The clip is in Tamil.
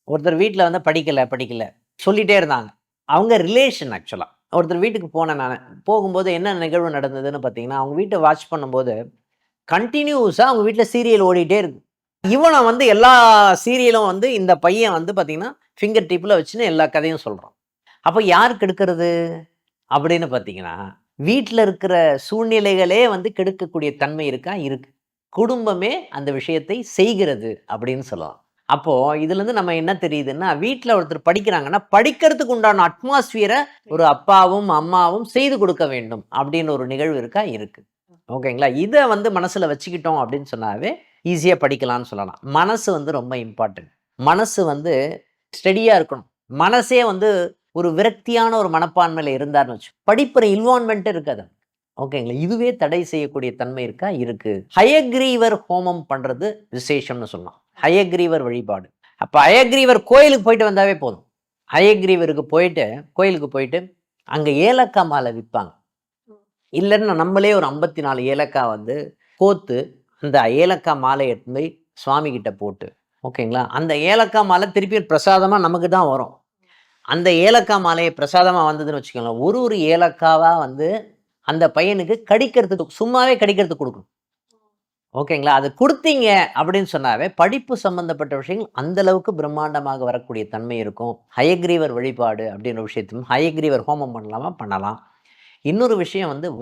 ஒருத்தர் வீட்டில் வந்து படிக்கல சொல்லிட்டே இருந்தாங்க. அவங்க ரிலேஷன் ஆக்சுவலாக. ஒருத்தர் வீட்டுக்கு போனேன் நான். போகும்போது என்ன நிகழ்வு நடந்ததுன்னு பார்த்தீங்கன்னா, அவங்க வீட்டை வாட்ச் பண்ணும்போது கண்டினியூஸாக அவங்க வீட்டில் சீரியல் ஓடிட்டே இருக்கு. இவனை வந்து எல்லா சீரியலும் வந்து இந்த பையன் வந்து பார்த்தீங்கன்னா ஃபிங்கர் டிப்பில் வச்சுன்னு எல்லா கதையும் சொல்கிறான். அப்போ யார் கெடுக்கிறது அப்படின்னு பார்த்தீங்கன்னா, வீட்டில் இருக்கிற சூழ்நிலைகளே வந்து கெடுக்கக்கூடிய தன்மை இருக்கா? இருக்கு. குடும்பமே அந்த விஷயத்தை செய்கிறது அப்படின்னு சொல்லலாம். அப்போ இதுலேருந்து நம்ம என்ன தெரியுதுன்னா, வீட்டில் ஒருத்தர் படிக்கிறாங்கன்னா, படிக்கிறதுக்கு உண்டான அட்மாஸ்பியரை ஒரு அப்பாவும், அம்மாவும் செய்து கொடுக்க வேண்டும் அப்படின்னு ஒரு நிகழ்வு இருக்கா? இருக்கு. ஓகேங்களா? இதை வந்து மனசில் வச்சுக்கிட்டோம் அப்படின்னு சொன்னாவே ஈஸியாக படிக்கலாம்னு சொல்லலாம். மனசு வந்து ரொம்ப இம்பார்ட்டன்ட். மனசு வந்து ஸ்டெடியாக இருக்கணும். மனசே வந்து ஒரு விரக்தியான ஒரு மனப்பான்மையில் இருந்தார்னு வச்சு படிப்புற இன்வால்மெண்ட்டே இருக்காது. ஓகேங்களா? இதுவே தடை செய்யக்கூடிய தன்மை இருக்கா? இருக்கு. ஹயக்ரீவர் ஹோமம் பண்றது விசேஷம்னு சொல்லலாம். ஹயக்ரீவர் வழிபாடு. அப்ப ஹயக்ரீவர் கோயிலுக்கு போயிட்டு வந்தாவே போதும். ஹயக்ரீவருக்கு போயிட்டு கோயிலுக்கு போயிட்டு அங்க ஏலக்காய் மாலை விற்பாங்க. இல்லைன்னு நம்மளே ஒரு 54 ஏலக்காய் வந்து கோத்து அந்த ஏலக்காய் மாலை எடுத்து போய் சுவாமி கிட்ட போட்டு, ஓகேங்களா? அந்த ஏலக்காய் மாலை திருப்பி பிரசாதமா நமக்கு தான் வரும். அந்த ஏலக்காய் மாலையை பிரசாதமா வந்ததுன்னு வச்சுக்கோங்களேன், ஒரு ஏலக்காவா வந்து அந்த பையனுக்கு கடிக்கிறதுக்கு சும்மாவே கடிக்கிறதுக்கு கொடுக்கணும். ஓகேங்களா? அது கொடுத்தீங்க அப்படின்னு சொன்னாவே படிப்பு சம்பந்தப்பட்ட விஷயங்கள் அந்த அளவுக்கு பிரம்மாண்டமாக வரக்கூடிய தன்மை இருக்கும். ஹயக்ரீவர் வழிபாடு அப்படின்ற விஷயத்தையும் ஹயக்ரீவர் ஹோமம் பண்ணலாமா? பண்ணலாம். இன்னொரு விஷயம் வந்து